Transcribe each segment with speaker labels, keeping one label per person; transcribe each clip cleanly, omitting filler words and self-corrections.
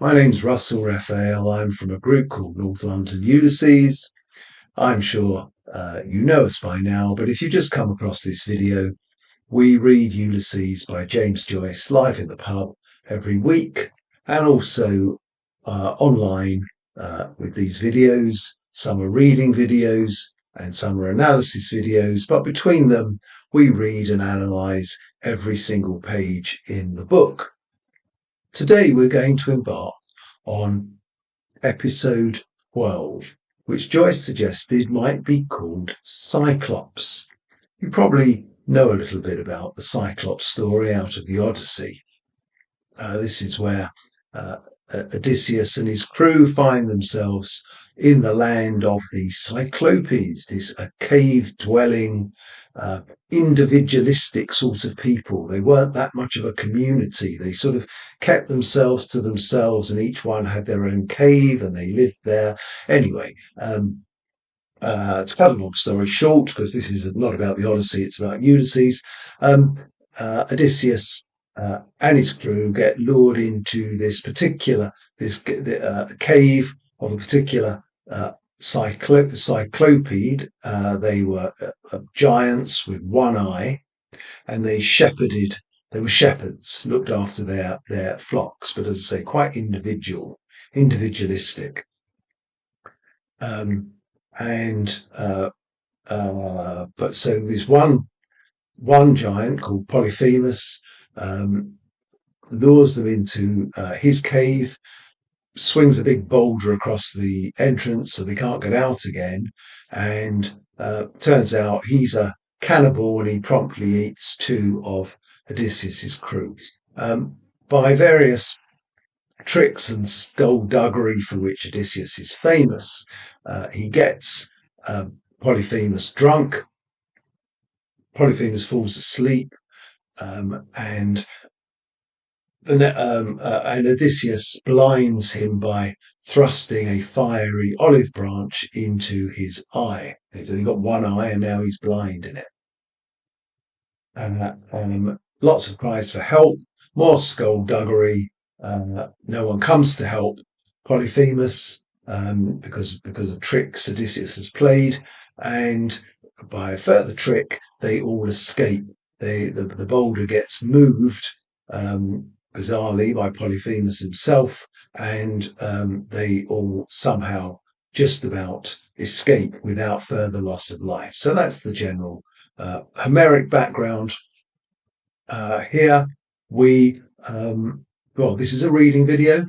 Speaker 1: My name's Russell Raphael. I'm from a group called North London Ulysses. I'm sure you know us by now, but if you just come across this video, we read Ulysses by James Joyce live in the pub every week and also online with these videos. Some are reading videos and some are analysis videos, but between them, we read and analyse every single page in the book. Today we're going to embark on episode 12, which Joyce suggested might be called Cyclops. You probably know a little bit about the Cyclops story out of the Odyssey. This is where Odysseus and his crew find themselves in the land of the Cyclopes, this cave-dwelling, individualistic sort of people. They weren't that much of a community. They sort of kept themselves to themselves, and each one had their own cave and they lived there. Anyway, to cut a long story short, because this is not about the Odyssey, it's about Ulysses, Odysseus and his crew get lured into this cave of a particular cyclopede. They were giants with one eye, and they were shepherds, looked after their flocks, but as I say, quite individualistic. But so there's one giant called Polyphemus lures them into his cave, swings a big boulder across the entrance so they can't get out again, and turns out he's a cannibal and he promptly eats two of Odysseus's crew. By various tricks and skullduggery for which Odysseus is famous, he gets Polyphemus drunk. Polyphemus falls asleep, and Odysseus blinds him by thrusting a fiery olive branch into his eye. He's only got one eye and now he's blind in it. Lots of cries for help, more skullduggery. No one comes to help Polyphemus because of tricks Odysseus has played, and by a further trick, they all escape. The boulder gets moved bizarrely by Polyphemus himself, and they all somehow just about escape without further loss of life. So that's the general Homeric background. Here we, this is a reading video.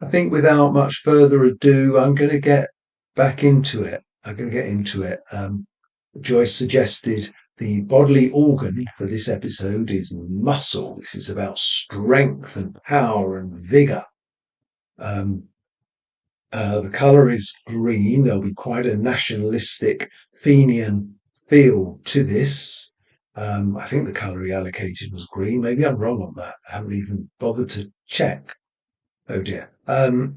Speaker 1: I think without much further ado, I'm going to get back into it. Joyce suggested the bodily organ for this episode is muscle. This is about strength and power and vigour. The colour is green. There'll be quite a nationalistic Fenian feel to this. I think the colour he allocated was green. Maybe I'm wrong on that. I haven't even bothered to check. Oh dear. But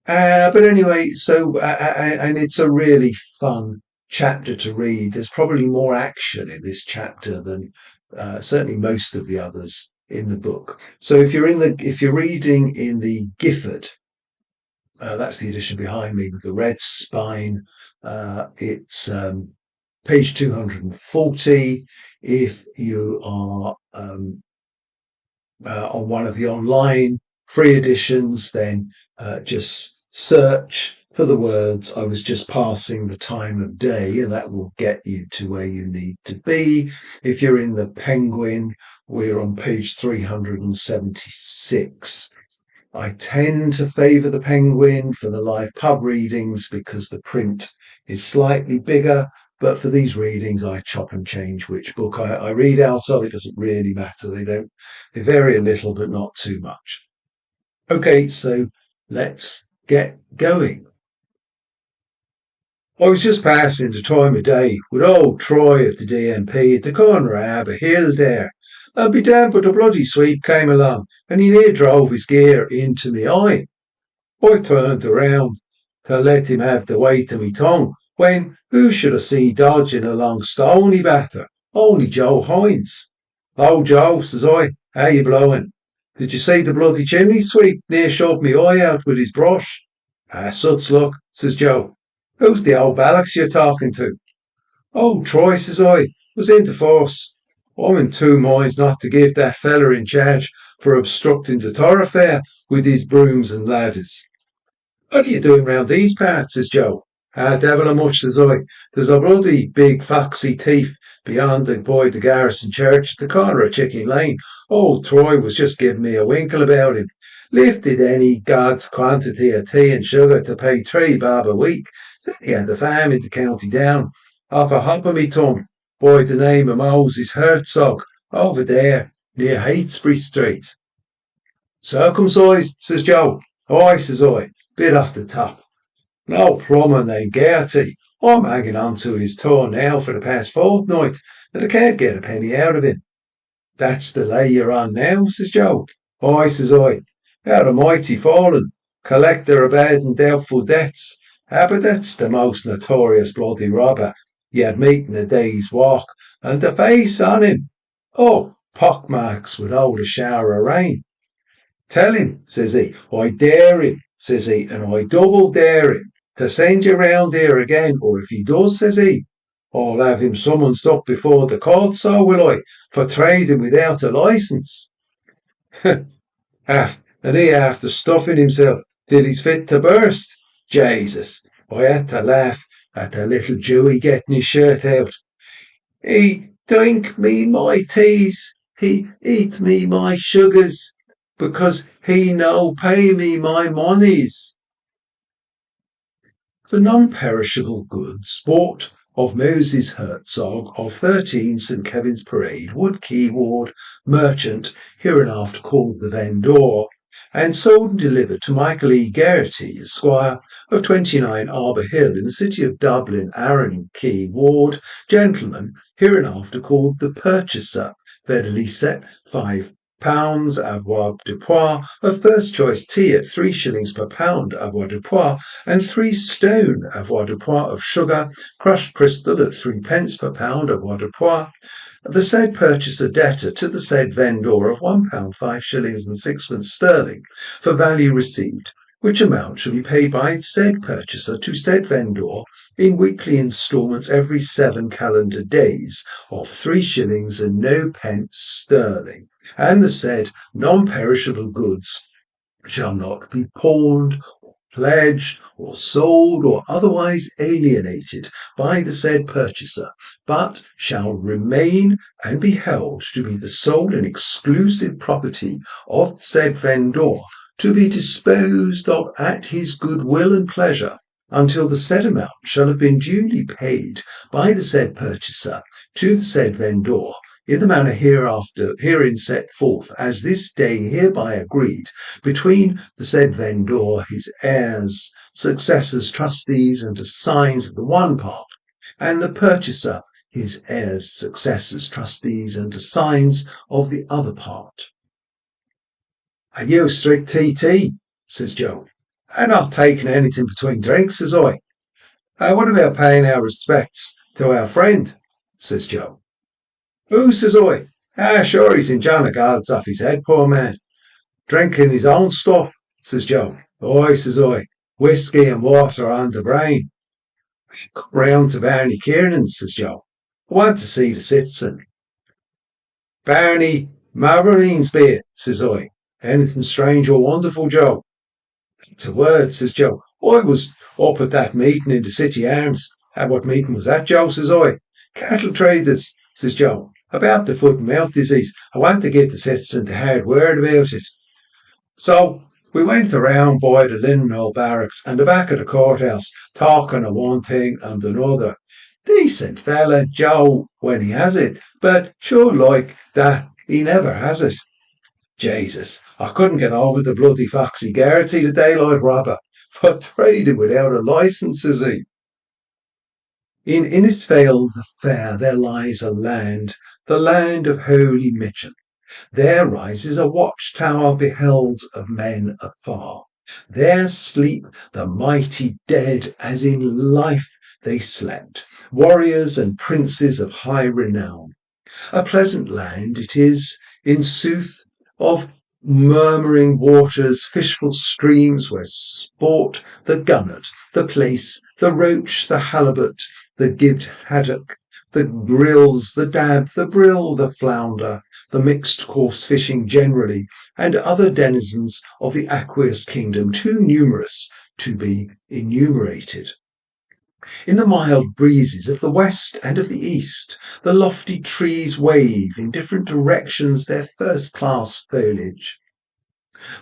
Speaker 1: anyway, so and it's a really fun chapter to read. There's probably more action in this chapter than certainly most of the others in the book. So if you're reading in the Gifford, that's the edition behind me with the red spine. It's page 240. If you are on one of the online free editions, then just search for the words "I was just passing the time of day," and that will get you to where you need to be. If you're in the Penguin, we're on page 376. I tend to favour the Penguin for the live pub readings because the print is slightly bigger, but for these readings I chop and change which book I read out of. It doesn't really matter. They vary a little, but not too much. Okay, so let's get going. I was just passing the time of day with old Troy of the DMP at the corner of Harbour Hill there, and be damned but a bloody sweep came along, and he near drove his gear into me eye. I turned around to let him have the weight of me tongue, when who should I see dodging along Stony Batter? Only Joe Hines. "Oh, Joe," says I, "how you blowing?" Did you see the bloody chimney sweep near shoved me eye out with his brush? Ah, such luck, says Joe. Who's the old ballocks you're talking to? Oh, Troy, says I, was in the force. I'm in two minds not to give that feller in charge for obstructing the thoroughfare with his brooms and ladders. What are you doing round these parts, says Joe. Ah, devil a much, says I. There's a bloody big foxy thief beyond the garrison church at the corner of Chicken Lane. Old Troy was just giving me a winkle about him. Lifted any God's quantity of tea and sugar to pay 3 bob a week. Said he had the farm in the county down, off a hop of me tongue, by the name of Moses Herzog, over there, near Haighesbury Street. Circumcised, says Joe. Aye, says I, bit off the top. No plumber named Gertie. I'm hanging on to his toe now for the past fortnight, and I can't get a penny out of him. That's the lay you're on now, says Joe. Aye, says I, out of mighty fallen, collector of bad and doubtful debts. Ah, but that's the most notorious bloody robber you'd meet in a day's walk, and the face on him. Oh, pockmarks without a shower of rain. Tell him, says he, I dare him, says he, and I double dare him to send you round here again, or if he does, says he, I'll have him summoned up before the court, so will I, for trading without a licence. And he after stuffing himself till he's fit to burst. Jesus, I had to laugh at the little Jewy getting his shirt out. He drink me my teas, he eat me my sugars, because he no pay me my monies. For non-perishable goods bought of Moses Herzog of 13 St. Kevin's Parade, Wood Quay Ward, merchant, hereinafter called the vendor, and sold and delivered to Michael E. Geraghty, Esquire, of 29 Arbour Hill in the city of Dublin, Arran Quay Ward, gentleman, hereinafter called the purchaser, readily set £5 avoirdupois of first choice tea at 3 shillings per pound avoirdupois, and 3 stone avoirdupois of sugar, crushed crystal at 3 pence per pound avoirdupois. The said purchaser debtor to the said vendor of £1 5 shillings and 6 pence sterling for value received, which amount shall be paid by said purchaser to said vendor in weekly instalments every 7 calendar days of 3 shillings and no pence sterling. And the said non-perishable goods shall not be pawned, or pledged, or sold, or otherwise alienated by the said purchaser, but shall remain and be held to be the sole and exclusive property of the said vendor, to be disposed of at his good will and pleasure, until the said amount shall have been duly paid by the said purchaser to the said vendor, in the manner herein set forth, as this day hereby agreed between the said vendor, his heirs, successors, trustees, and assigns of the one part, and the purchaser, his heirs, successors, trustees, and assigns of the other part. Are you strict TT? Says Joe. I'm not taking anything between drinks, says I. What about paying our respects to our friend? Says Joe. Who, says I? Sure, he's in John of God's off his head, poor man. Drinking his own stuff, says Joe. Aye, says I. Whiskey and water on the brain. Come round to Barney Kiernan, says Joe. I want to see the citizen. Barney Maverines beer, says I. Anything strange or wonderful, Joe? It's a word, says Joe. I was up at that meeting in the City Arms. What meeting was that, Joe, says I. Cattle traders, says Joe. About the foot and mouth disease. I want to give the citizen the hard word about it. So we went around by the Linen Mill Barracks and the back of the courthouse, talking of one thing and another. Decent fella, Joe, when he has it, but sure like that he never has it. Jesus, I couldn't get over the bloody foxy Geraghty, the daylight robber, for trading without a licence, is he? In Innisfail the fair there lies a land, the land of holy Mitchin. There rises a watchtower beheld of men afar. There sleep the mighty dead as in life they slept, warriors and princes of high renown. A pleasant land it is, in sooth, of murmuring waters, fishful streams where sport the gunnet, the plaice, the roach, the halibut, the gibbed haddock, the grills, the dab, the brill, the flounder, the mixed course fishing generally, and other denizens of the aqueous kingdom too numerous to be enumerated. In the mild breezes of the west and of the east, the lofty trees wave in different directions their first-class foliage.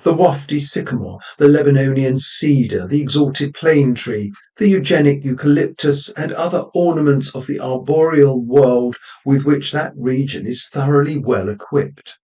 Speaker 1: The wafty sycamore, the Lebanonian cedar, the exalted plane tree, the eugenic eucalyptus, and other ornaments of the arboreal world with which that region is thoroughly well equipped.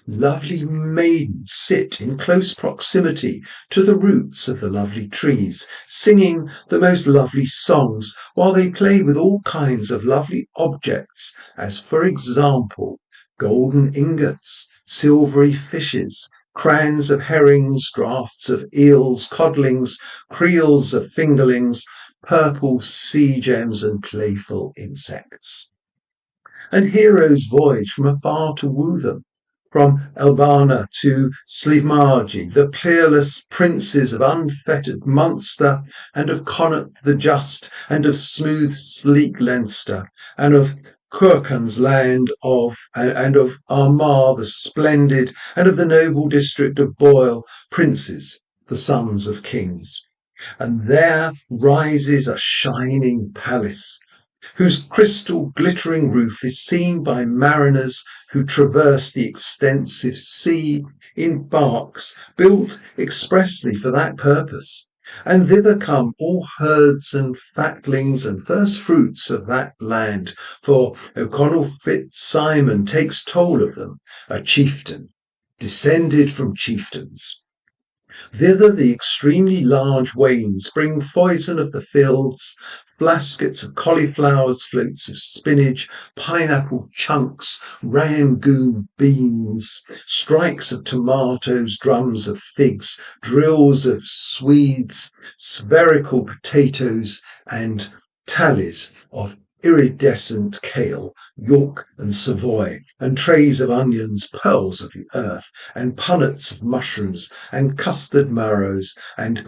Speaker 1: Lovely maidens sit in close proximity to the roots of the lovely trees, singing the most lovely songs, while they play with all kinds of lovely objects, as for example, golden ingots, silvery fishes, crayons of herrings, draughts of eels, codlings, creels of fingerlings, purple sea gems, and playful insects. And heroes voyage from afar to woo them, from Albana to Slimargy, the peerless princes of unfettered Munster, and of Connaught the just, and of smooth sleek Leinster, and of Kirkhan's land and of Armagh the splendid, and of the noble district of Boyle, princes, the sons of kings. And there rises a shining palace, whose crystal glittering roof is seen by mariners who traverse the extensive sea in barks built expressly for that purpose. And thither come all herds and fatlings and first fruits of that land, for O'Connell Fitzsimon takes toll of them, a chieftain, descended from chieftains. Thither the extremely large wains bring foison of the fields, blaskets of cauliflowers, floats of spinach, pineapple chunks, rangoon beans, strikes of tomatoes, drums of figs, drills of swedes, spherical potatoes, and tallies of iridescent kale, York and Savoy, and trays of onions, pearls of the earth, and punnets of mushrooms, and custard marrows, and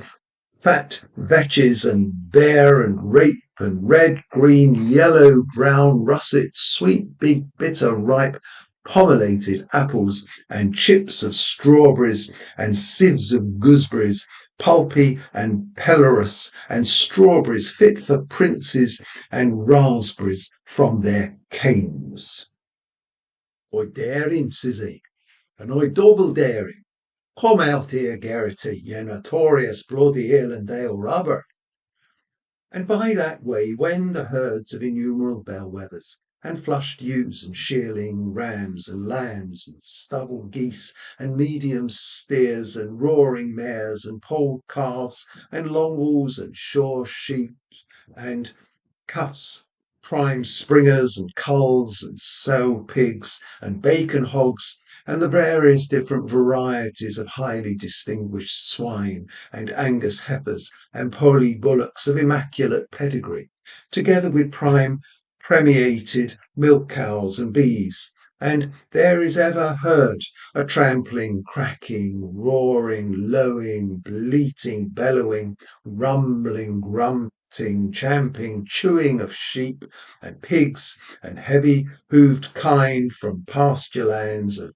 Speaker 1: fat vetches, and bear, and rape, and red, green, yellow, brown, russet, sweet, big, bitter, ripe, pomellated apples, and chips of strawberries, and sieves of gooseberries, pulpy and pelorous, and strawberries fit for princes, and raspberries from their canes. I dare him, says he, and I double dare him. Come out here, Geraghty, you notorious bloody Highlandale robber. And by that way wend the herds of innumerable bellwethers, and flushed ewes, and shearling rams, and lambs, and stubble geese, and medium steers, and roaring mares, and polled calves, and long wools, and shore sheep, and cuffs, prime springers, and culls, and sow pigs, and bacon hogs, and the various different varieties of highly distinguished swine, and Angus heifers, and Poley bullocks of immaculate pedigree, together with prime premiated milk cows and beeves. And there is ever heard a trampling, cracking, roaring, lowing, bleating, bellowing, rumbling, grunting, champing, chewing of sheep and pigs and heavy hooved kine from pasture lands of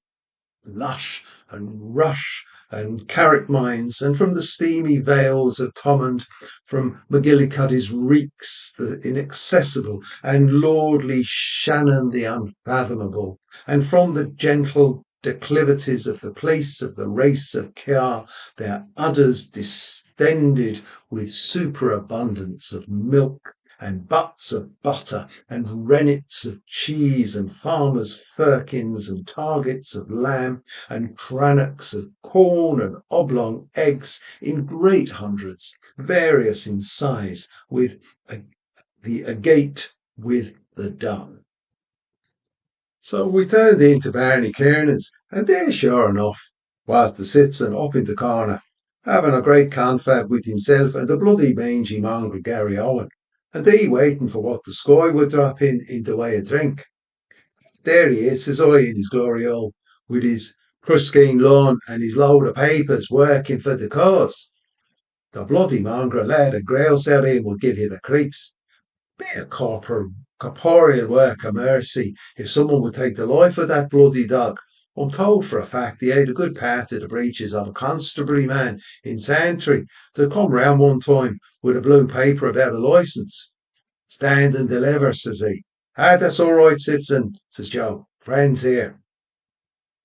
Speaker 1: lush and rush and carrot mines, and from the steamy vales of Thomond, from Magillycuddy's reeks the inaccessible, and lordly Shannon the unfathomable, and from the gentle declivities of the place of the race of Cear, their udders distended with superabundance of milk, and butts of butter, and rennets of cheese, and farmers' firkins, and targets of lamb, and crannocks of corn, and oblong eggs in great hundreds, various in size, with the agate with the dung. So we turned into Barney Kiernan's, and there, sure enough, was the citizen up in the corner, having a great confab with himself and the bloody mangy mongrel Gary Owen, and they waiting for what the sky would drop in the way of drink. There he is, says I, in his glory hole, with his Crusking Lawn and his load of papers working for the cause. The bloody mongrel lad and grouse out him would give you the creeps. Be a corporeal work of mercy if someone would take the life of that bloody dog. I'm told for a fact he ate a good part of the breeches of a constabulary man in Santry that come round one time with a blue paper about a licence. Stand and deliver, says he. Ah, that's all right, citizen, says Joe. Friends here.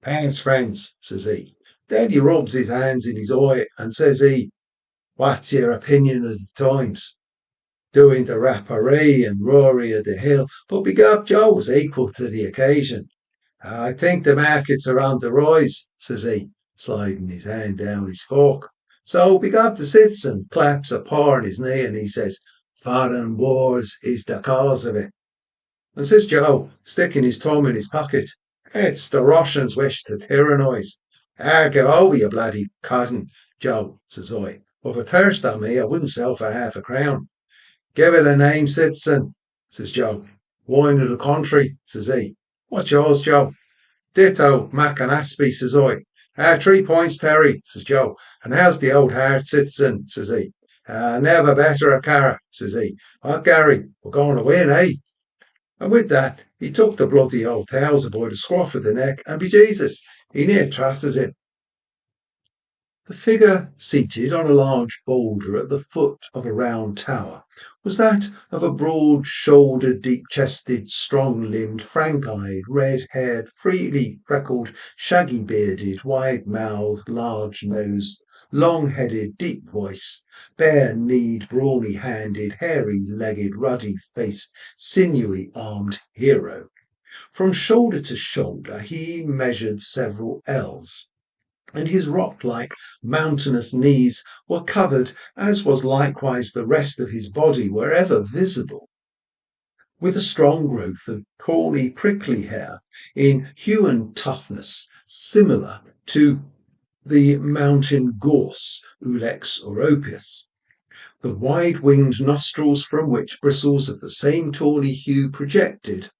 Speaker 1: Pass, friends, says he. Then he rubs his hands in his eye and says he, what's your opinion of the times? Doing the rapparee and Rory of the Hill, but begob Joe was equal to the occasion. I think the markets are on the rise, says he, sliding his hand down his fork. So begob the citizen claps a paw on his knee and he says, foreign wars is the cause of it. And says Joe, sticking his thumb in his pocket, it's the Russians wish to tyrannise. Argue over, you bloody cotton, Joe, says I. But for thirst on me, I wouldn't sell for half a crown. Give it a name, citizen, says Joe. Wine of the country, says he. What's yours, Joe? Ditto, Mac and Aspie, says I. 3 points, Terry, says Joe. And how's the old heart, citizen, says he. Never better a cara, says he. What, Gary, we're going to win, eh? And with that, he took the bloody old Towser by the scruff of the neck, and be Jesus, he near trotted him. The figure seated on a large boulder at the foot of a round tower was that of a broad-shouldered, deep-chested, strong-limbed, frank-eyed, red-haired, freely freckled, shaggy-bearded, wide-mouthed, large-nosed, long-headed, deep-voiced, bare-kneed, brawny-handed, hairy-legged, ruddy-faced, sinewy-armed hero. From shoulder to shoulder he measured several ells, and his rock-like mountainous knees were covered, as was likewise the rest of his body wherever visible, with a strong growth of tawny prickly hair in hue and toughness similar to the mountain gorse Ulex europaeus. The wide-winged nostrils from which bristles of the same tawny hue projected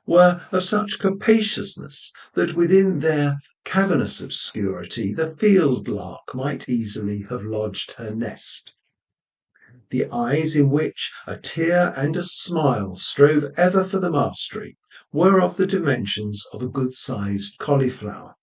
Speaker 1: were of such capaciousness that within their cavernous obscurity the field lark might easily have lodged her nest. The eyes, in which a tear and a smile strove ever for the mastery, were of the dimensions of a good-sized cauliflower.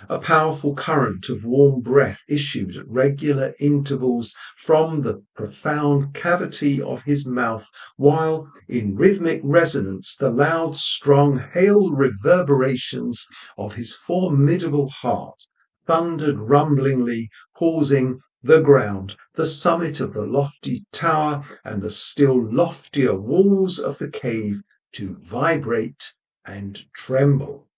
Speaker 1: A powerful current of warm breath issued at regular intervals from the profound cavity of his mouth, while in rhythmic resonance the loud, strong, hail reverberations of his formidable heart thundered rumblingly, causing the ground, the summit of the lofty tower, and the still loftier walls of the cave to vibrate and tremble.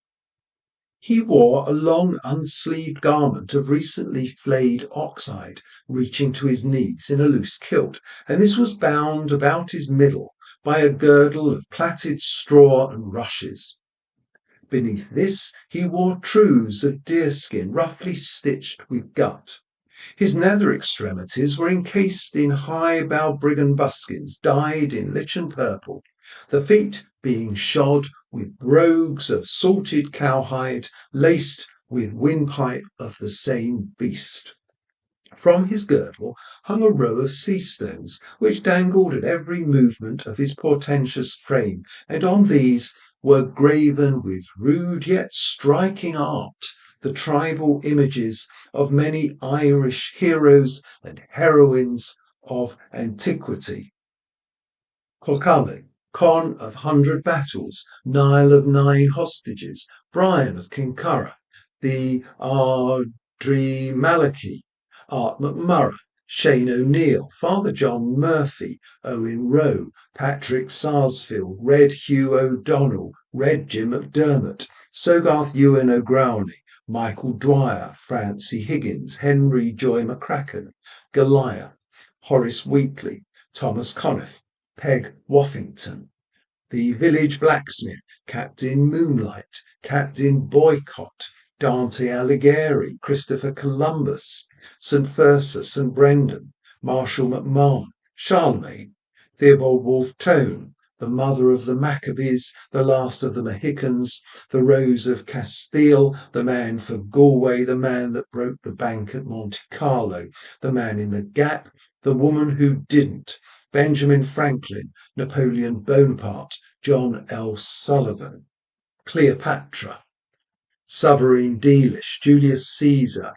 Speaker 1: He wore a long unsleeved garment of recently flayed oxhide, reaching to his knees in a loose kilt, and this was bound about his middle by a girdle of plaited straw and rushes. Beneath this he wore trews of deerskin roughly stitched with gut. His nether extremities were encased in high balbriggan buskins dyed in lichen purple, the feet being shod with brogues of salted cowhide laced with windpipe of the same beast. From his girdle hung a row of sea stones, which dangled at every movement of his portentous frame, and on these were graven with rude yet striking art the tribal images of many Irish heroes and heroines of antiquity. Colcallan, Con of 100 battles, Niall of 9 hostages, Brian of Kincurra, the Ardrí Malachy, Art McMurrough, Shane O'Neill, Father John Murphy, Owen Rowe, Patrick Sarsfield, Red Hugh O'Donnell, Red Jim McDermott, Sogarth Ewan O'Growney, Michael Dwyer, Francie Higgins, Henry Joy McCracken, Goliath, Horace Wheatley, Thomas Conniff, Peg Woffington, the village blacksmith, Captain Moonlight, Captain Boycott, Dante Alighieri, Christopher Columbus, St. Fursa, St. Brendan, Marshall McMahon, Charlemagne, Theobald Wolfe Tone, the mother of the Maccabees, the last of the Mohicans, the Rose of Castile, the man for Galway, the man that broke the bank at Monte Carlo, the man in the Gap, the woman who didn't, Benjamin Franklin, Napoleon Bonaparte, John L. Sullivan, Cleopatra, Sovereign Deelish, Julius Caesar,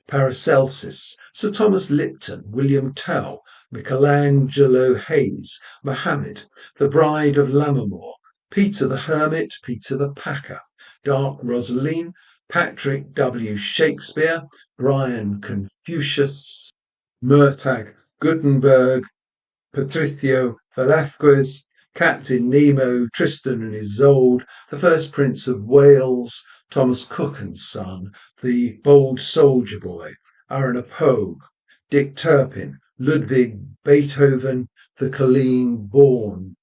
Speaker 1: Paracelsus, Sir Thomas Lipton, William Tell, Michelangelo Hayes, Mohammed, the Bride of Lammermoor, Peter the Hermit, Peter the Packer, Dark Rosaline, Patrick W. Shakespeare, Brian Confucius, Murtagh Gutenberg, Patricio Velasquez, Captain Nemo, Tristan and Isolde, the first Prince of Wales, Thomas Cook and Son, the Bold Soldier Boy, Arana Poe, Dick Turpin, Ludwig Beethoven, the Colleen Bawn,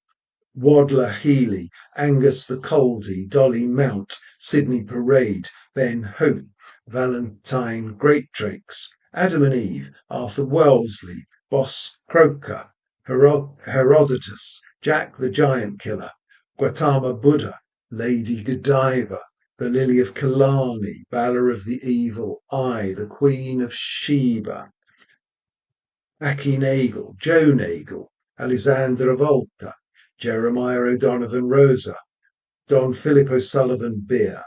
Speaker 1: Wadler Healy, Angus the Coldy, Dolly Mount, Sydney Parade, Ben Hope, Valentine Greatdrakes, Adam and Eve, Arthur Wellesley, Boss Croker, Herodotus, Jack the Giant Killer, Gautama Buddha, Lady Godiva, the Lily of Killarney, Valor of the Evil Eye, the Queen of Sheba, Aki Nagel, Joe Nagel, Alexander of Alta, Jeremiah O'Donovan Rosa, Don Philip O'Sullivan Beer.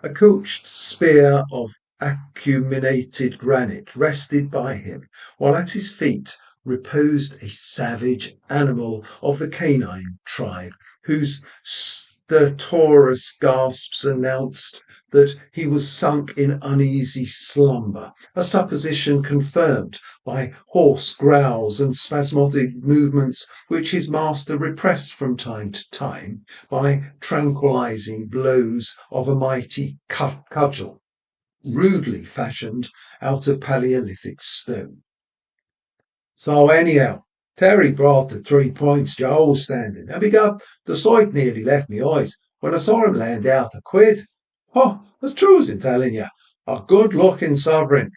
Speaker 1: A couched spear of acuminated granite rested by him, while at his feet reposed a savage animal of the canine tribe, whose stertorous gasps announced that he was sunk in uneasy slumber, a supposition confirmed by hoarse growls and spasmodic movements which his master repressed from time to time by tranquilizing blows of a mighty cudgel, rudely fashioned out of Paleolithic stone. So anyhow, Terry brought the 3 points Joe was standing, and begot the sight nearly left me eyes when I saw him land out a quid. Oh, as true as I'm telling you, a good-looking sovereign.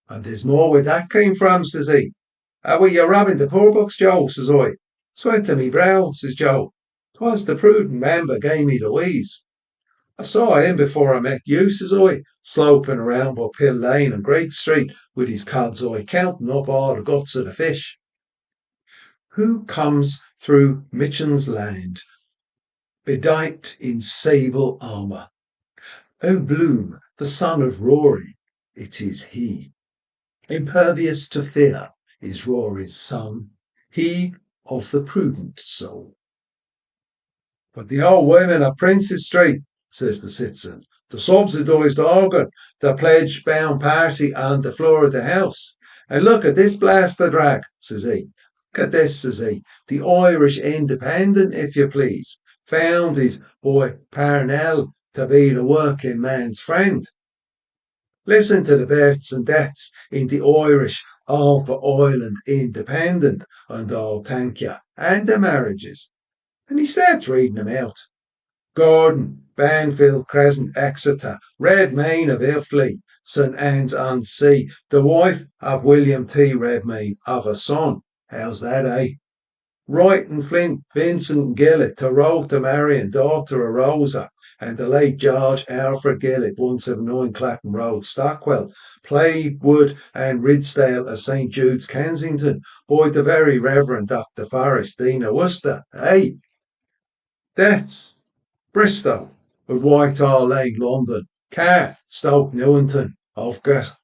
Speaker 1: And there's more where that came from, says he. Were you robbing the poor bucks, Joe, says I. Sweat to me brow, says Joe. 'Twas the prudent member gave me the wheeze. I saw him before I met you, says I, sloping around up Hill Lane and Great Street with his cod's eye counting up all the guts of the fish. Who comes through Mitchen's land, bedight in sable armour? O Bloom, the son of Rory, it is he. Impervious to fear is Rory's son, he of the prudent soul. But the old women of Princes Street, says the citizen, the subsidised organ, the pledge-bound party on the floor of the house. And look at this blasted rag, says he. Look at this, says he. The Irish Independent, if you please, founded by Parnell to be the working man's friend. Listen to the births and deaths in the Irish All for Ireland Independent, and I'll thank you, and the marriages. And he starts reading them out. Gordon, Banfield Crescent, Exeter, Redmayne of Ilfley, St Anne's-on-Sea, the wife of William T. Redmayne, of a son. How's that, eh? Wright and Flint, Vincent Gillett, to Rota Marion, daughter of Rosa, and the late George Alfred Gillett, 179 Clapham Road, Stockwell, Playwood and Ridsdale of St Jude's, Kensington, by the very Reverend Dr. Forrest, Dean of Worcester, eh? Deaths: Bristow of Whitehall Lane, London, Carr, Stoke Newington, of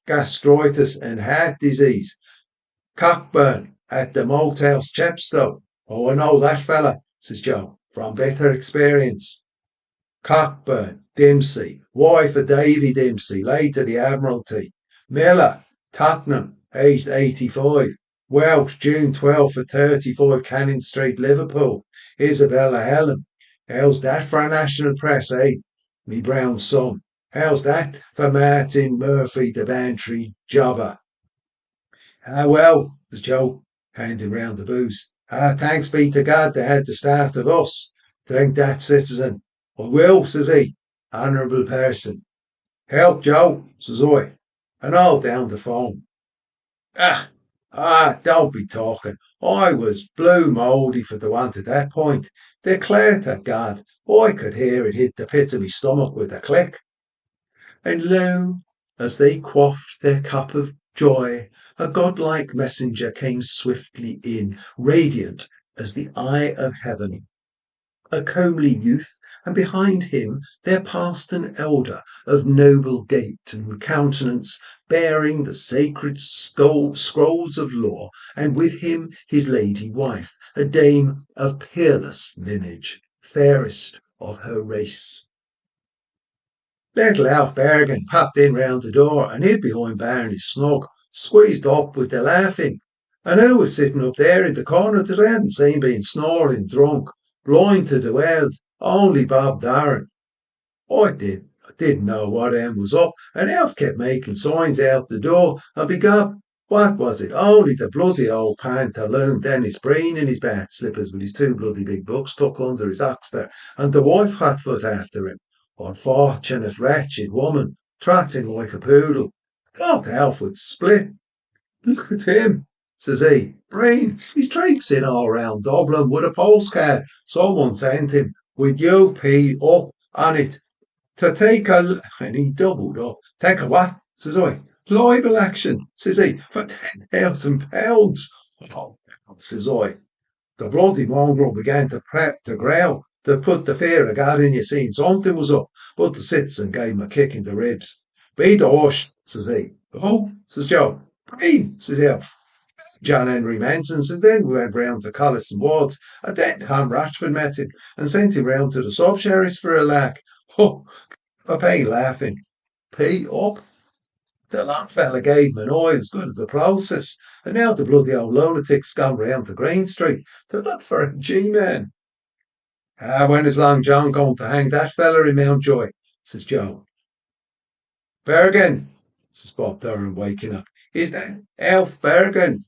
Speaker 1: gastritis and heart disease, Cockburn at the Moathouse, Chepstow. Oh, I know that fella, says Joe, from bitter experience. Cockburn, Dempsey, wife of Davy Dempsey, late of the Admiralty. Miller, Tottenham, aged 85. Welch, June 12 for 35 Cannon Street, Liverpool. Isabella Helen. How's that for a national press, eh? Me brown son. How's that for Martin Murphy, the Bantry jobber? Well, says Joe, handing round the booze. Thanks be to God they had the start of us. Drink that, citizen. I will, says he. Honourable person. Help, Joe, says I, and all down the phone. Ah, don't be talking. I was blue mouldy for the want at that point. Declare to God, I could hear it hit the pit of my stomach with a click. And lo, as they quaffed their cup of joy, a godlike messenger came swiftly in, radiant as the eye of heaven, a comely youth, and behind him there passed an elder of noble gait and countenance, bearing the sacred scrolls of law, and with him his lady wife, a dame of peerless lineage, fairest of her race. Little Alf Berrigan popped in round the door and hid behind Barney snug, squeezed up with the laughing. And who was sitting up there in the corner that I hadn't seen being snoring drunk, blind to the world, only Bob Darren. I didn't know what end was up, and Alf kept making signs out the door, and begob, what was it? Only the bloody old pantaloon Dennis Breen in his bat slippers with his two bloody big books tucked under his oxter, and the wife hot foot after him. Unfortunate wretched woman, trotting like a poodle. Thought Alf would split. Look at him, says he. Breen, he's traipsing all round Dublin with a postcard someone sent him, with UP up on it, to take a, and he doubled up. Take a what? Says I. Libel action, says he, for £10,000. Oh, says I. The bloody mongrel began to prep to growl, to put the fear of God in you, seeing something was up, but the citizen gave him a kick in the ribs. Be the hush, says he. Oh, says Joe. Breen, says Alf. John Henry Manson's, and then we went round to Collis and Ward's, and then Tom Ratchford met him and sent him round to the sub-sheriffs for a lack. Oh, a pay laughing. Pay up. The long fella gave him an eye as good as the process, and now the bloody old lunatic's gone round to Green Street to look for a G-man. Ah, when is Long John going to hang that fella in Mountjoy? Says Joe. Bergen, says Bob Durham, waking up. Is that Alf Bergen?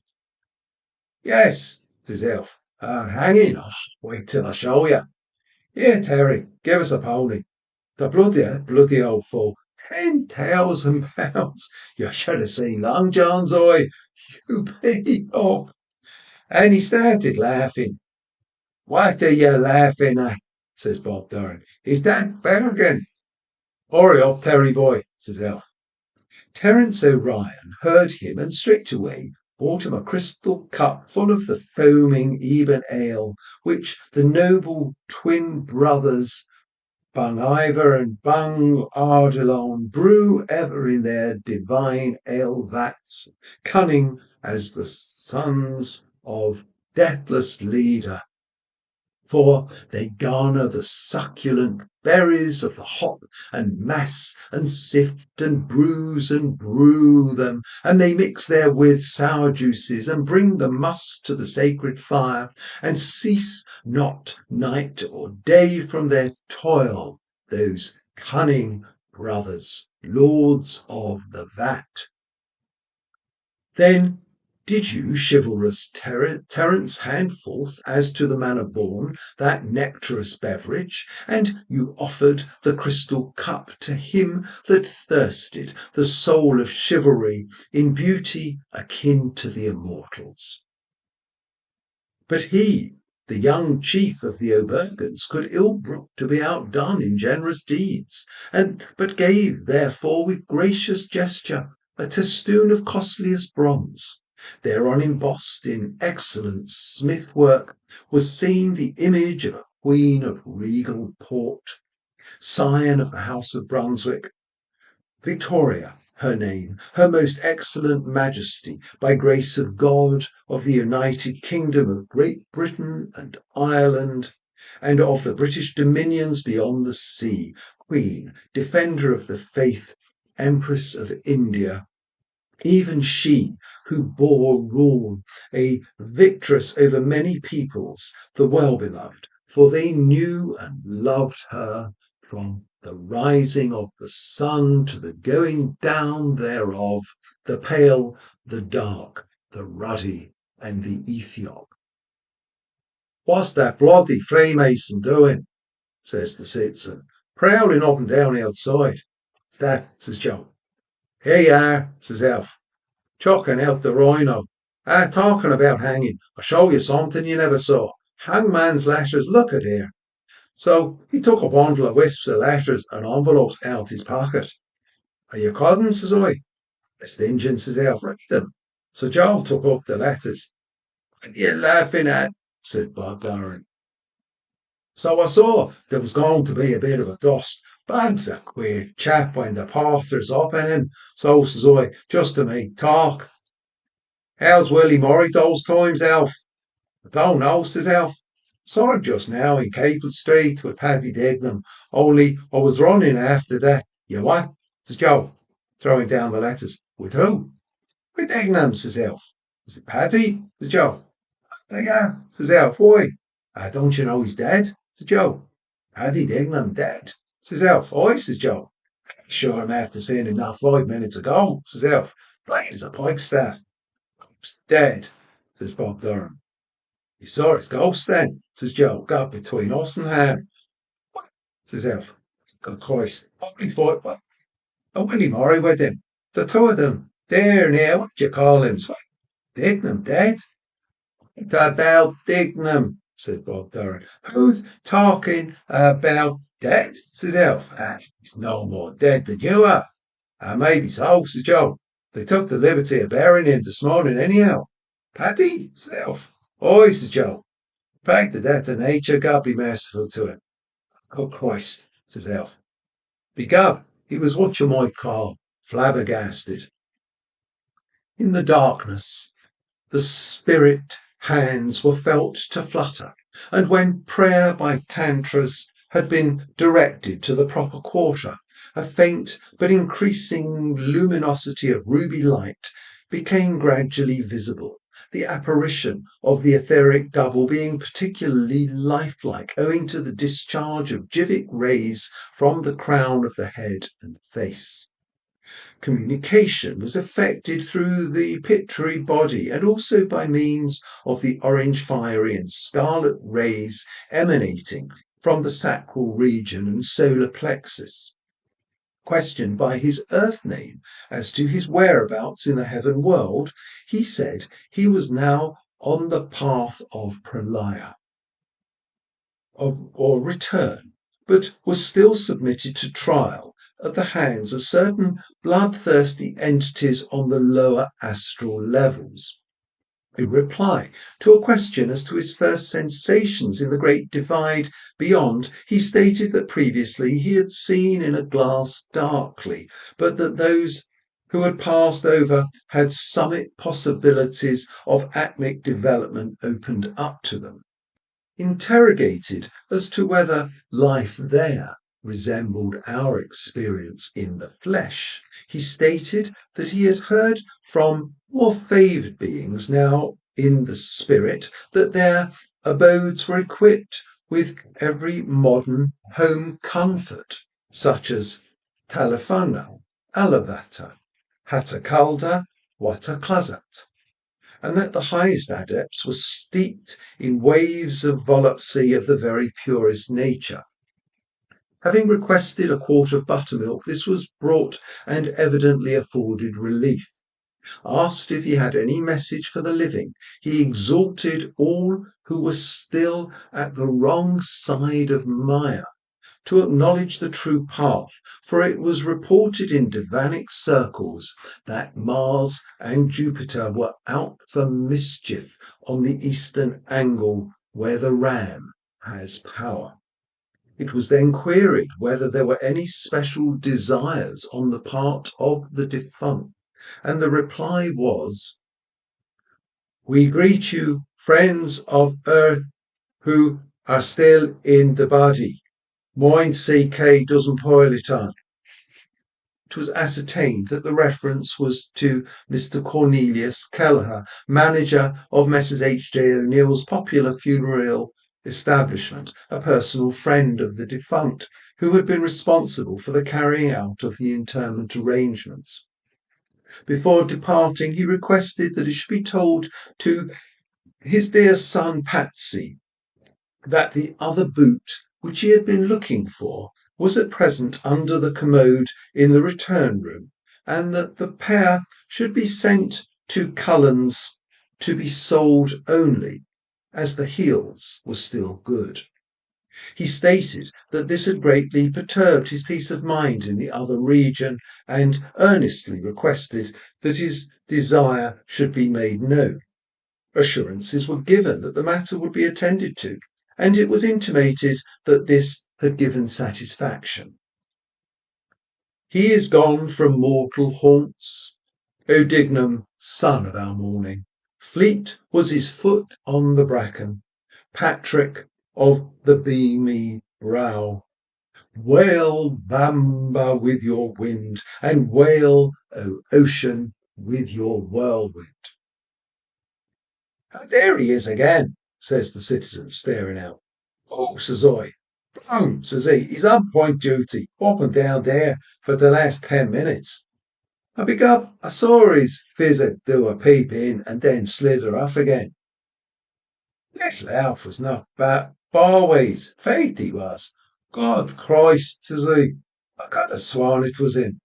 Speaker 1: Yes, says Alf. Hanging. Oh, wait till I show you. Here, Terry, give us a pony. The bloody old fool. £10,000. You should have seen Long John's eye. You pay up. And he started laughing. What are you laughing at? Says Bob Durham. Is that Bergen? Hurry up, Terry boy, says Alf. Terence O'Ryan heard him and straightway brought him a crystal cup full of the foaming Eben ale, which the noble twin brothers Bung Ivor and Bung Ardilon brew ever in their divine ale vats, cunning as the sons of deathless leader. For they garner the succulent berries of the hop and mass and sift and bruise and brew them, and they mix therewith sour juices and bring the must to the sacred fire, and cease not night or day from their toil, those cunning brothers, lords of the vat. Then did you, chivalrous Terence, hand forth as to the manner born that nectarous beverage, and you offered the crystal cup to him that thirsted, the soul of chivalry, in beauty akin to the immortals. But he, the young chief of the Obergans, could ill brook to be outdone in generous deeds, and but gave therefore with gracious gesture a testoon of costliest bronze. Thereon embossed in excellent smith work was seen the image of a queen of regal port, scion of the house of Brunswick, Victoria, her name, her most excellent majesty, by grace of God, of the United Kingdom of Great Britain and Ireland, and of the British dominions beyond the sea, Queen, Defender of the Faith, Empress of India, even she who bore rule, a victress over many peoples, the well-beloved, for they knew and loved her from the rising of the sun to the going down thereof, the pale, the dark, the ruddy, and the Ethiop. What's that bloody Freemason doing? Says the citizen, prowling up and down outside. What's that? Says Joe. Here you are, says Alf, chucking out the rhino. Talking about hanging, I'll show you something you never saw. Hangman's letters, look at here. So he took a bundle of wisps of letters and envelopes out his pocket. Are you codding, says I. Stinging, says Alf, read them. So Joe took up the letters. What are you laughing at? Said Bob Doran. So I saw there was going to be a bit of a dust. Bob's a queer chap when the porter's up in him. So says I, just to make talk. How's Willie Murray those times, Alf? I don't know, says Alf. Saw him just now in Capel Street with Paddy Dignam. Only I was running after that. You what? Says Joe, throwing down the letters. With who? With Dignam, says Alf. Is it Paddy? Says Joe. Yeah, says Alf. Why? Don't you know he's dead? Says Joe. Paddy Dignam dead? Says Alf. Aye, says Joe. Sure, I'm after seeing him not 5 minutes ago, says Alf. Plain as a pikestaff. He's dead, says Bob Durham. You saw his ghost then, says Joe. Got between us and Ham. What? Says Alf. Good Christ. Only fought what? And Willie Murray with him. The two of them. There now, what do you call him? Dignam dead? About Dignam, said Bob Durham. Who's talking about dead? Says Alf. He's no more dead than you are. Maybe so, says Joe. They took the liberty of burying him this morning anyhow. Paddy, says Alf. Oi, says Joe. Back to death of nature, God be merciful to him. Good Christ, says Alf. Begob, he was what you might call flabbergasted. In the darkness, the spirit hands were felt to flutter, and when prayer by tantras had been directed to the proper quarter, a faint but increasing luminosity of ruby light became gradually visible, the apparition of the etheric double being particularly lifelike owing to the discharge of jivic rays from the crown of the head and face. Communication was effected through the pituitary body and also by means of the orange fiery and scarlet rays emanating from the sacral region and solar plexus. Questioned by his earth name as to his whereabouts in the heaven world, he said he was now on the path of pralaya, or return, but was still submitted to trial at the hands of certain bloodthirsty entities on the lower astral levels. In reply to a question as to his first sensations in the great divide beyond, he stated that previously he had seen in a glass darkly, but that those who had passed over had summit possibilities of atmic development opened up to them. Interrogated as to whether life there resembled our experience in the flesh, he stated that he had heard from more favoured beings now in the spirit that their abodes were equipped with every modern home comfort, such as telefona, alavata, hatakalda, wataklazat, and that the highest adepts were steeped in waves of volupcy of the very purest nature. Having requested a quart of buttermilk, this was brought and evidently afforded relief. Asked if he had any message for the living, he exhorted all who were still at the wrong side of Maya to acknowledge the true path, for it was reported in divanic circles that Mars and Jupiter were out for mischief on the eastern angle where the ram has power. It was then queried whether there were any special desires on the part of the defunct, and the reply was, "We greet you, friends of Earth who are still in the body. Mine CK doesn't pile it on." It was ascertained that the reference was to Mr. Cornelius Kelleher, manager of Messrs. H.J. O'Neill's popular funeral establishment, a personal friend of the defunct, who had been responsible for the carrying out of the interment arrangements. Before departing, he requested that it should be told to his dear son Patsy that the other boot which he had been looking for was at present under the commode in the return room, and that the pair should be sent to Cullen's to be sold only as the heels were still good. He stated that this had greatly perturbed his peace of mind in the other region and earnestly requested that his desire should be made known. Assurances were given that the matter would be attended to, and it was intimated that this had given satisfaction. He is gone from mortal haunts, O Dignam, son of our morning. Fleet was his foot on the bracken, Patrick of the beamy brow. Wail, Bamba, with your wind, and wail, O ocean, with your whirlwind. There he is again, says the citizen, staring out. Oh, says I. Blown, says he. He's on point duty, up and down there, for the last 10 minutes. I pick up, I saw his physic do a peep in and then slither off again. Little Alf was not bad, always. Faith he was. God Christ, says he. I could have sworn it was him.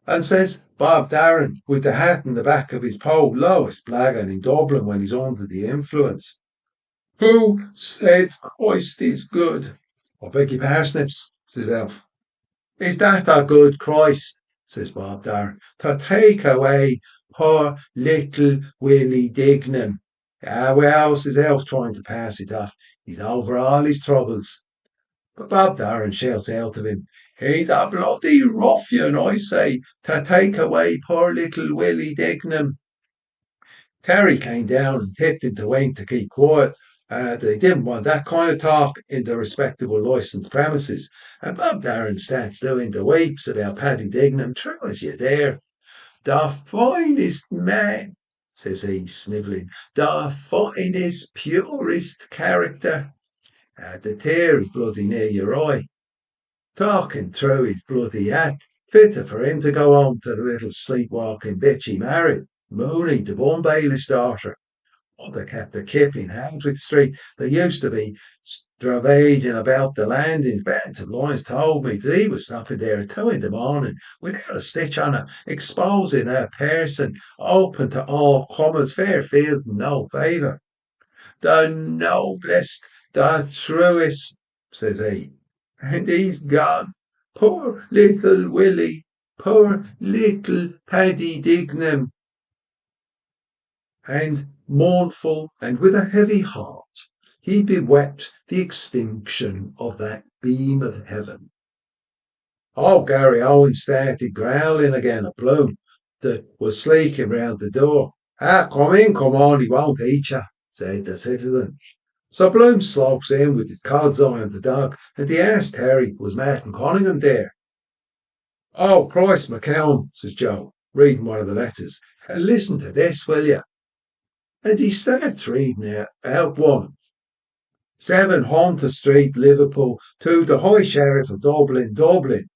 Speaker 1: And says Bob Darren, with the hat in the back of his pole, lowest blackguard in Dublin when he's under the influence. Who said Christ is good? I beg your parsnips, says Alf. Is that a good Christ, says Bob Darren, to take away poor little Willie Dignam? Ah, well, says Alf, trying to pass it off. He's over all his troubles. But Bob Darren shouts out of him, he's a bloody ruffian, I say, to take away poor little Willie Dignam. Terry came down and tipped him to Wayne to keep quiet. They didn't want that kind of talk in the respectable licensed premises. And Bob Darren starts doing the weeps about Paddy Dignam, true as you dare. The finest man, says he, snivelling, the finest, purest character. The tear is bloody near your eye. Talking through his bloody hat, fitter for him to go home to the little sleepwalking bitch he married, Mooney, the bum bailiff's daughter. Mother kept a kip in Hardwick Street. They used to be stravaging about the landings. Benton Lyons told me that he was stopping there at 2 a.m. without a stitch on her, exposing her person, open to all comers, fair field and no favour. The noblest, the truest, says he. And he's gone. Poor little Willie, poor little Paddy Dignam. And mournful and with a heavy heart, he bewept the extinction of that beam of heaven. Oh, Gary Owen started growling again at Bloom, that was sleeking round the door. Ah, come on, he won't eat you, said the citizen. So Bloom slopes in with his cod's eye on the dog, and he asked Terry, was Martin Cunningham there? Oh, Christ, McCown, says Joe, reading one of the letters. Listen to this, will you? And he starts reading out one. 7 Hunter Street, Liverpool, to the High Sheriff of Dublin, Dublin.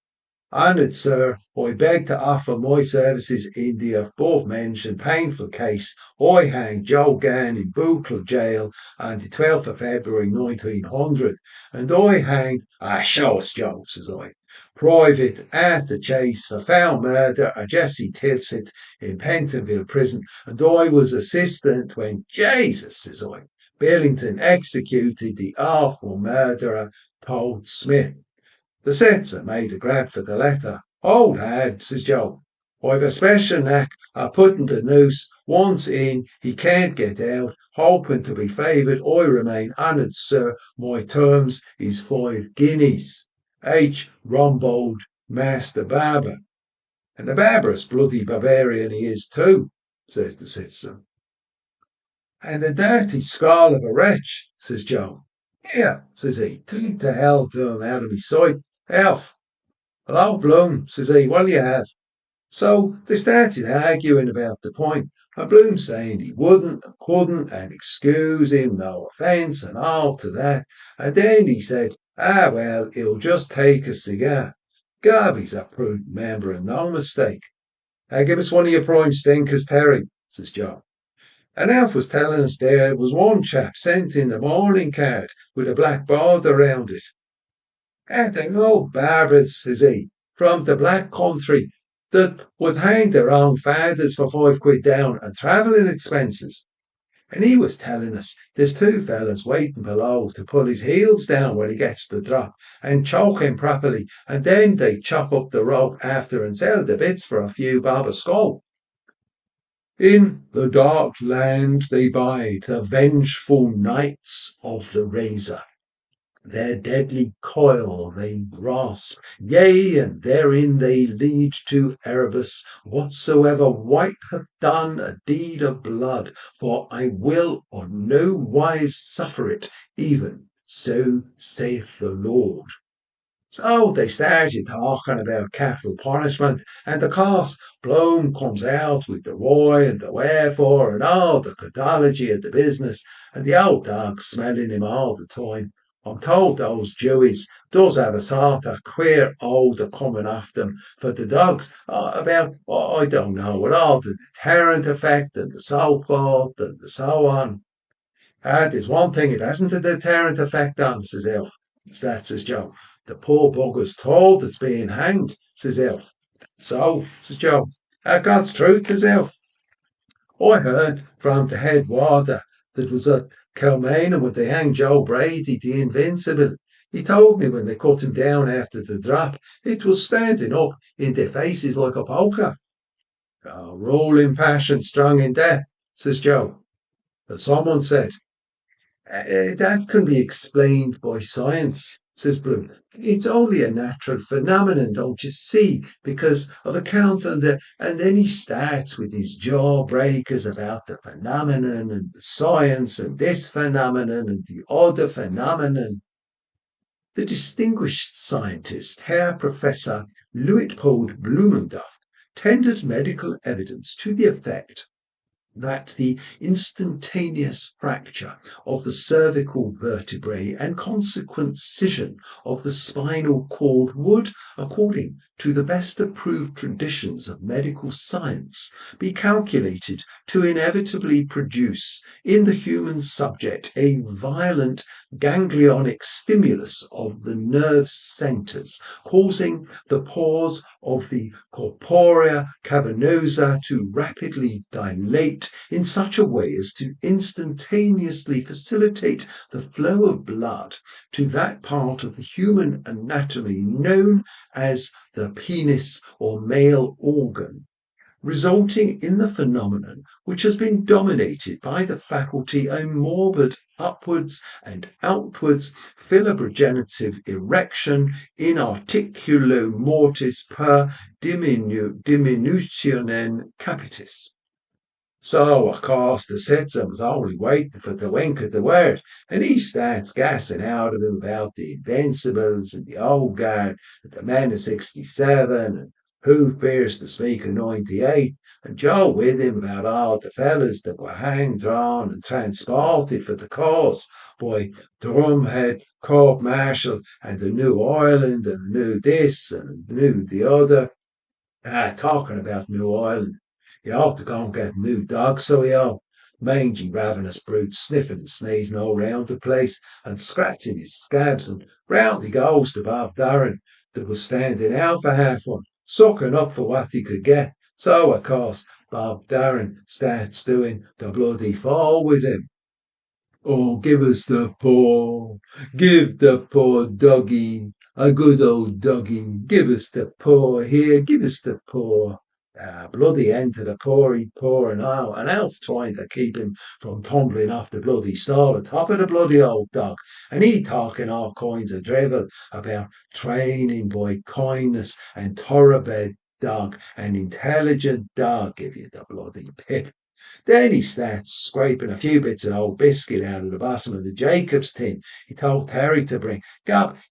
Speaker 1: Honoured Sir, I beg to offer my services in the above-mentioned painful case. I hanged Joe Gann in Buccleuch Jail on the 12th of February 1900, and I hanged, show us Joe, says I, Private at the Chase for foul murder of Jesse Tilsit in Pentonville Prison, and I was assistant when, Jesus, says I, Billington executed the awful murderer, Paul Smith. The setzer made a grab for the letter. Old lad, says Joe, I've a special knack of putting the noose. Once in, he can't get out. Hoping to be favoured, I remain honoured, sir. My terms is 5 guineas. H. Rumbold, Master Barber. And a barbarous bloody barbarian he is too, says the citizen. And a dirty scrawl of a wretch, says Joe. Here, says he, take the hell to him out of me sight. Alf. Hello, Bloom, says he, what'll you have? So they started arguing about the point, and Bloom saying he wouldn't and couldn't and excuse him, no offence and all to that. And then he said, well, he'll just take a cigar. Gob, he's a prudent member and no mistake. Give us one of your prime stinkers, Terry, says Joe. And Alf was telling us there was one chap sent in the morning card with a black border round it. The old barbers, says he, from the black country, that would hang their own fathers for 5 quid down and travelling expenses. And he was telling us there's two fellas waiting below to pull his heels down when he gets the drop and choke him properly, and then they chop up the rope after and sell the bits for a few bob a skull. In the dark land they bide, the vengeful knights of the razor. Their deadly coil they grasp, yea, and therein they lead to Erebus whatsoever wight hath done a deed of blood, for I will on no wise suffer it, even so saith the Lord. So they started talking about capital punishment, and of course Bloom comes out with the why and the wherefore and all the codology of the business, and the old dog's smelling him all the time. I'm told those Jewies does have a sort of queer odour coming off them for the dogs about, I don't know, with all the deterrent effect and the so forth and the so on. There's one thing it hasn't a deterrent effect on, says Elf. It's that, says Joe. The poor bugger's told it's being hanged, says Elf. So, says Joe. God's truth, says Elf. I heard from the head warder that was at Kilmainham when they hanged Joe Brady, the Invincible. He told me when they cut him down after the drop, it was standing up in their faces like a poker. Rolling passion, strong in death, says Joe. And someone said, that can be explained by science, says Bloom. It's only a natural phenomenon, don't you see, because of account and then he starts with his jawbreakers about the phenomenon and the science and this phenomenon and the other phenomenon. The distinguished scientist, Herr Professor Luitpold Blumenduft, tendered medical evidence to the effect that the instantaneous fracture of the cervical vertebrae and consequent scission of the spinal cord would, according to the best approved traditions of medical science, be calculated to inevitably produce in the human subject a violent ganglionic stimulus of the nerve centres, causing the pores of the corporea cavernosa to rapidly dilate in such a way as to instantaneously facilitate the flow of blood to that part of the human anatomy known as the penis or male organ, resulting in the phenomenon which has been dominated by the faculty a morbid upwards and outwards philoprogenitive erection in articulo mortis per diminutionem capitis. So, of course, the citizen was only waiting for the wink of the word, and he starts gassing out of him about the Invincibles and the Old Guard and the Men of 67 and Who Fears to Speak of 98, and Joe with him about all the fellas that were hanged, drawn, and transported for the cause by Drumhead, Court Martial, and the New Ireland, and the New this, and the New the other. Talking about New Ireland. You ought to go and get a new dog, so he ought. Mangy, ravenous brute, sniffing and sneezing all round the place and scratching his scabs, and round he goes to Bob Darren, that was standing out for half one, sucking up for what he could get. So, of course, Bob Darren starts doing the bloody fall with him. Oh, give us the paw, give the poor doggy, a good old doggy, give us the paw here, give us the paw. Bloody end to the poor and all, and Alf trying to keep him from tumbling off the bloody stall atop of the bloody old dog, and he talking all kinds of drivel about training by kindness and thoroughbred dog and intelligent dog, give you the bloody pip. Then he starts scraping a few bits of old biscuit out of the bottom of the Jacob's tin he told Terry to bring.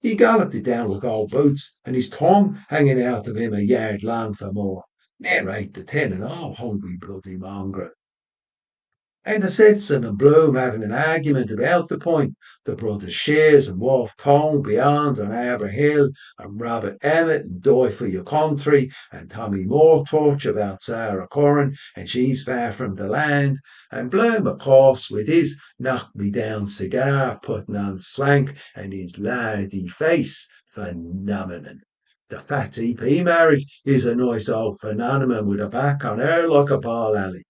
Speaker 1: He galloped it down like old boots, and his tongue hanging out of him a yard long for more. Narrate the tin and all hungry bloody mongrel. And the citizen and Bloom having an argument about the point. The brothers Shears and Wolf Tone beyond on Arbor Hill, and Robert Emmett and Die for Your Country, and Tommy Moretorch about Sarah Curran, and She's Far from the Land, and Bloom, of course, with his knock me down cigar, putting on swank, and his lardy face, phenomenon. The fat EP marriage is a nice old phenomenon with a back on her like a ball alley.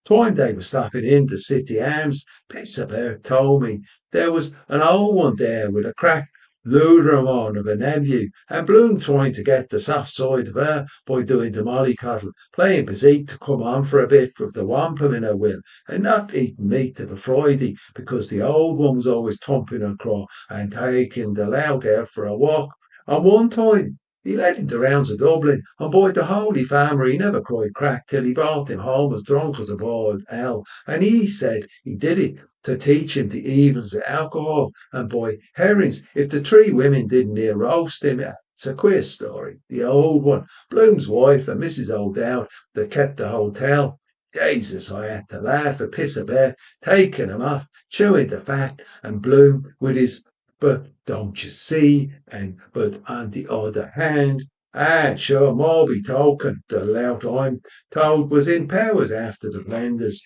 Speaker 1: Time they were stopping in the City Arms, Pisabert told me there was an old one there with a cracked Ludermon of a nephew, and Bloom trying to get the soft side of her by doing the mollycoddle, playing physique to come on for a bit with the wampum in her will, and not eating meat of a Friday because the old one was always thumping her craw and taking the lout out for a walk. And one time he led him the rounds of Dublin, and by the Holy Family he never cried crack till he brought him home as drunk as a boiled hell, and he said he did it to teach him the evils of alcohol. And by herrings, if the three women didn't near roast him, it's a queer story. The old one, Bloom's wife and Mrs. O'Dowd, that kept the hotel. Jesus, I had to laugh at piss about, taking him off, chewing the fat, and Bloom with his but don't you see, and but on the other hand, and sure more be token, the lout I'm told was in powers after the blenders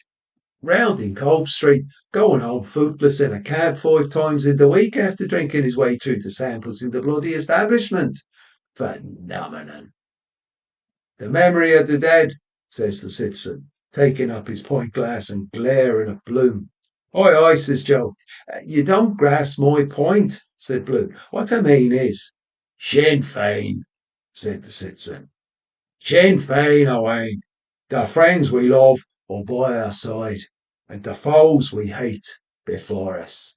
Speaker 1: round in Cope Street, going home footless in a cab 5 times in the week after drinking his way through the samples in the bloody establishment. Phenomenon. The memory of the dead, says the citizen, taking up his pint glass and glaring at Bloom. Oi, oi, says Joe. You don't grasp my point, said Bloom. What I mean is, Sinn Fein, said the citizen. Sinn Fein, Owain. The friends we love are by our side, and the foes we hate before us.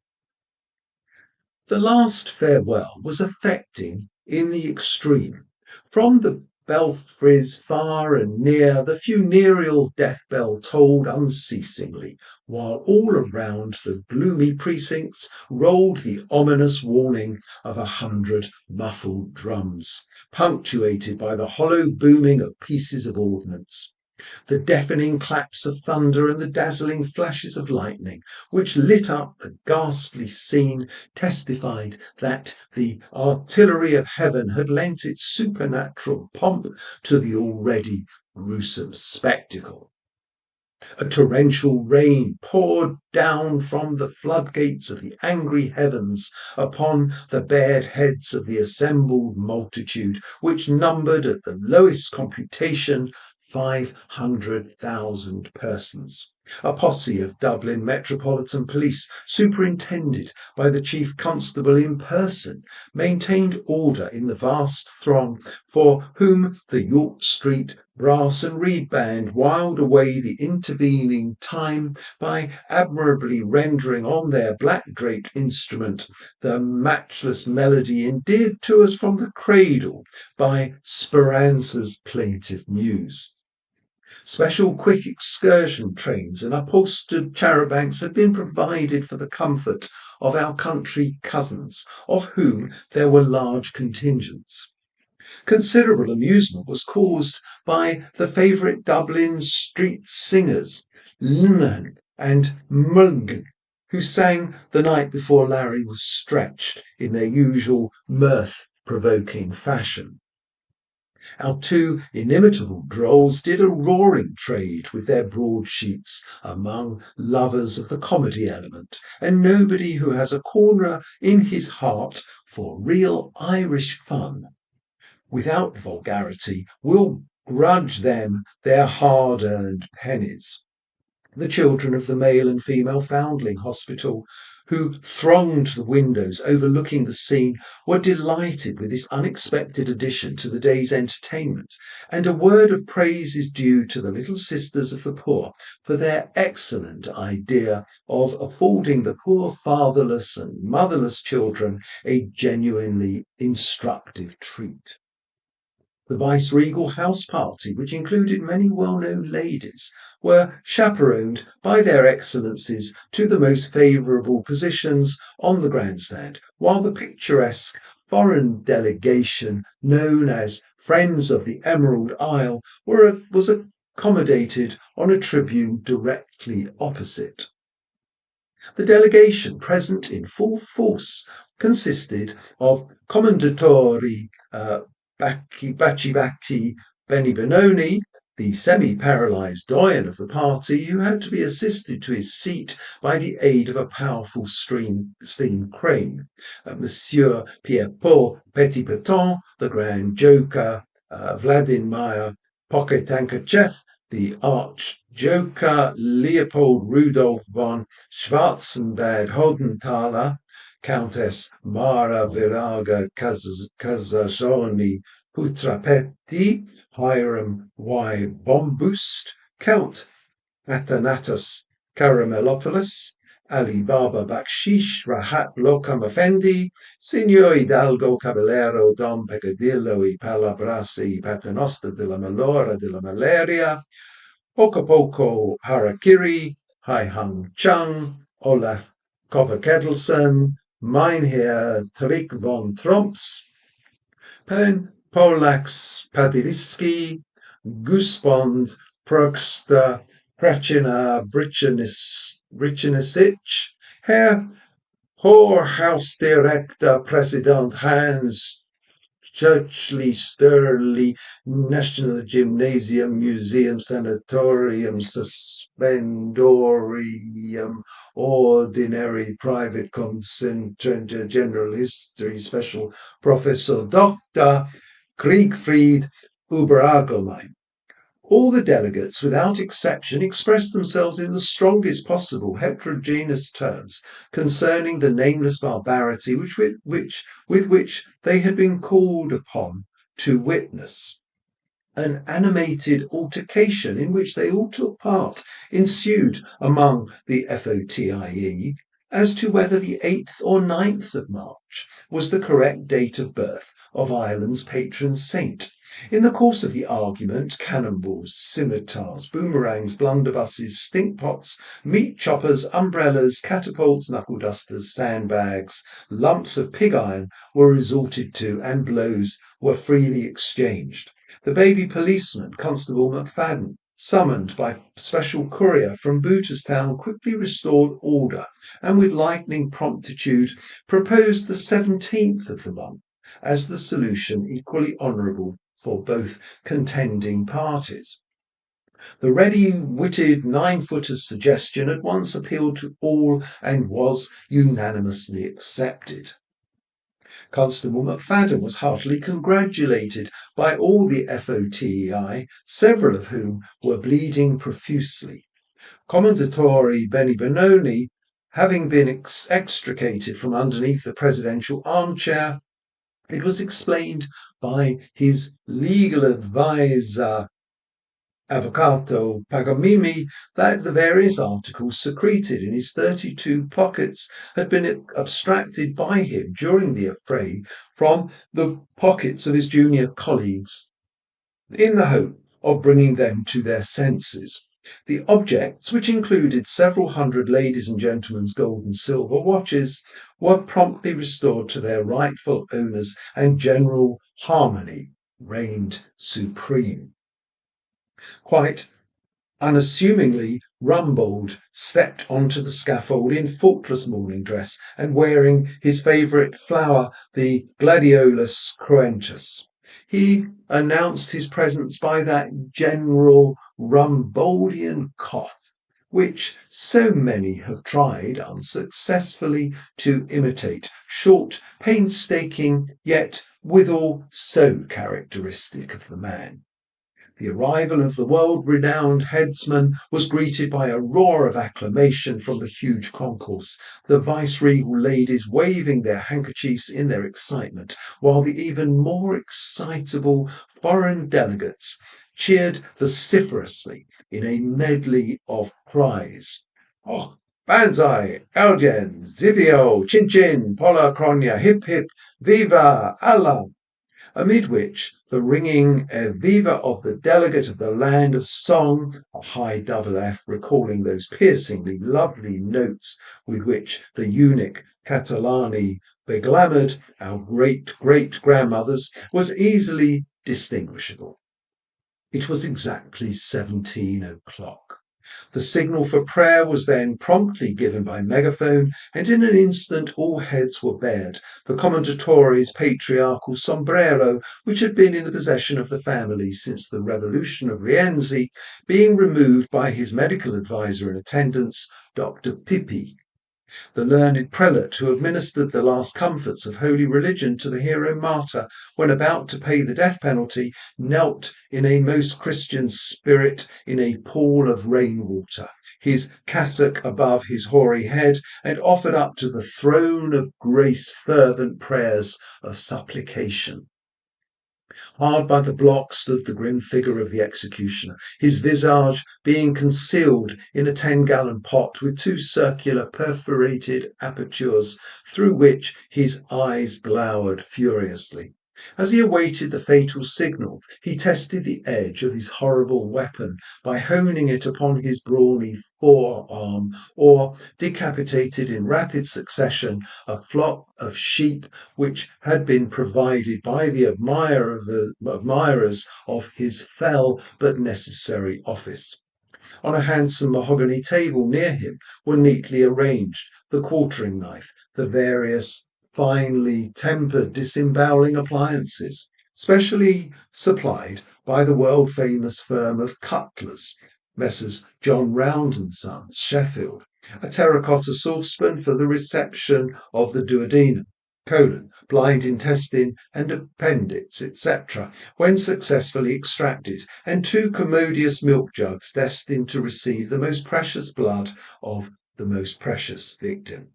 Speaker 1: The last farewell was affecting in the extreme. From the belfries far and near, the funereal death bell tolled unceasingly, while all around the gloomy precincts rolled the ominous warning of 100 muffled drums, punctuated by the hollow booming of pieces of ordnance. The deafening claps of thunder and the dazzling flashes of lightning, which lit up the ghastly scene, testified that the artillery of heaven had lent its supernatural pomp to the already gruesome spectacle. A torrential rain poured down from the floodgates of the angry heavens upon the bared heads of the assembled multitude, which numbered at the lowest computation 500,000 persons. A posse of Dublin Metropolitan Police, superintended by the Chief Constable in person, maintained order in the vast throng for whom the York Street brass and reed band whiled away the intervening time by admirably rendering on their black-draped instrument the matchless melody endeared to us from the cradle by Speranza's plaintive muse. Special quick excursion trains and upholstered charabancs had been provided for the comfort of our country cousins, of whom there were large contingents. Considerable amusement was caused by the favourite Dublin street singers, Noman and Mulligan, who sang the night before Larry was stretched in their usual mirth-provoking fashion. Our two inimitable drolls did a roaring trade with their broadsheets among lovers of the comedy element, and nobody who has a corner in his heart for real Irish fun without vulgarity will grudge them their hard-earned pennies. The children of the male and female foundling hospital, who thronged the windows overlooking the scene, were delighted with this unexpected addition to the day's entertainment, and a word of praise is due to the Little Sisters of the Poor for their excellent idea of affording the poor fatherless and motherless children a genuinely instructive treat. The vice-regal house party, which included many well-known ladies, were chaperoned by their excellencies to the most favourable positions on the grandstand, while the picturesque foreign delegation known as Friends of the Emerald Isle was accommodated on a tribune directly opposite. The delegation present in full force consisted of Commendatori Baci Benny Benoni, the semi-paralysed doyen of the party, who had to be assisted to his seat by the aid of a powerful steam crane, Monsieur Pierre-Paul Petitpeton, the grand joker, Vladimir Pocket Handkerchief, the Archjoker Leopold Rudolf von Schwarzenberg-Hodenthaler, Countess Mara Viraga Casajoni Putrapetti, Hiram Y. Bombust, Count Athanatos Caramelopoulos, Ali Baba Bakshish Rahat Lokam Effendi, Signor Hidalgo Caballero Dom Peccadillo y Palabrasi Paternoster de la Malora de la Malaria, Poco Harakiri, Hai Hung Chung, Olaf Kopper-Kedelson, Meinherr Trik von Tromps, Pen Polax Padiliski, Gusbond Prokster Krachina Brichenisic, Herr Horhausdirektor Präsident Hans Churchley Sturley, National Gymnasium Museum Sanatorium Suspendorium, Ordinary Private Concentrator General History Special Professor Dr. Kriegfried Uber-Allgemein. All the delegates, without exception, expressed themselves in the strongest possible heterogeneous terms concerning the nameless barbarity with which they had been called upon to witness. An animated altercation in which they all took part ensued among the FOTIE as to whether the 8th or 9th of March was the correct date of birth of Ireland's patron saint. In the course of the argument, cannonballs, scimitars, boomerangs, blunderbusses, stinkpots, meat choppers, umbrellas, catapults, knuckle dusters, sandbags, lumps of pig iron were resorted to, and blows were freely exchanged. The baby policeman, Constable McFadden, summoned by special courier from Booterstown, quickly restored order and with lightning promptitude proposed the 17th of the month as the solution equally honourable for both contending parties. The ready-witted nine-footer's suggestion at once appealed to all and was unanimously accepted. Constable McFadden was heartily congratulated by all the FOTEI, several of whom were bleeding profusely. Commendatore Benny Benoni, having been extricated from underneath the presidential armchair, it was explained by his legal adviser, Avvocato Pagamimi, that the various articles secreted in his 32 pockets had been abstracted by him during the affray from the pockets of his junior colleagues in the hope of bringing them to their senses. The objects, which included several hundred ladies' and gentlemen's gold and silver watches, were promptly restored to their rightful owners, and general harmony reigned supreme. Quite unassumingly, Rumbold stepped onto the scaffold in faultless morning dress and wearing his favourite flower, the Gladiolus cruentus. He announced his presence by that general Rumboldian cough, which so many have tried unsuccessfully to imitate, short, painstaking, yet withal so characteristic of the man. The arrival of the world-renowned headsman was greeted by a roar of acclamation from the huge concourse, the viceregal ladies waving their handkerchiefs in their excitement, while the even more excitable foreign delegates cheered vociferously in a medley of cries. Oh, Banzai, Elgen, Zivio, Chin Chin, Pola Cronia, Hip Hip, Viva, Allah! Amid which the ringing Viva of the delegate of the land of song, a high double F, recalling those piercingly lovely notes with which the eunuch Catalani beglamoured our great-great-grandmothers, was easily distinguishable. It was exactly 17 o'clock. The signal for prayer was then promptly given by megaphone, and in an instant all heads were bared, the commendatore's patriarchal sombrero, which had been in the possession of the family since the Revolution of Rienzi, being removed by his medical adviser in attendance, Dr. Pippi. The learned prelate who administered the last comforts of holy religion to the hero martyr when about to pay the death penalty knelt in a most Christian spirit in a pool of rainwater, his cassock above his hoary head, and offered up to the throne of grace fervent prayers of supplication. Hard by the block stood the grim figure of the executioner, his visage being concealed in a 10-gallon pot with two circular perforated apertures through which his eyes glowered furiously. As he awaited the fatal signal, he tested the edge of his horrible weapon by honing it upon his brawny forearm, or decapitated in rapid succession a flock of sheep which had been provided by the admirers of his fell but necessary office. On a handsome mahogany table near him were neatly arranged the quartering knife, the various finely tempered disemboweling appliances, specially supplied by the world-famous firm of cutlers, Messrs. John Round and Sons, Sheffield, a terracotta saucepan for the reception of the duodenum, colon, blind intestine and appendix, etc., when successfully extracted, and two commodious milk jugs destined to receive the most precious blood of the most precious victim.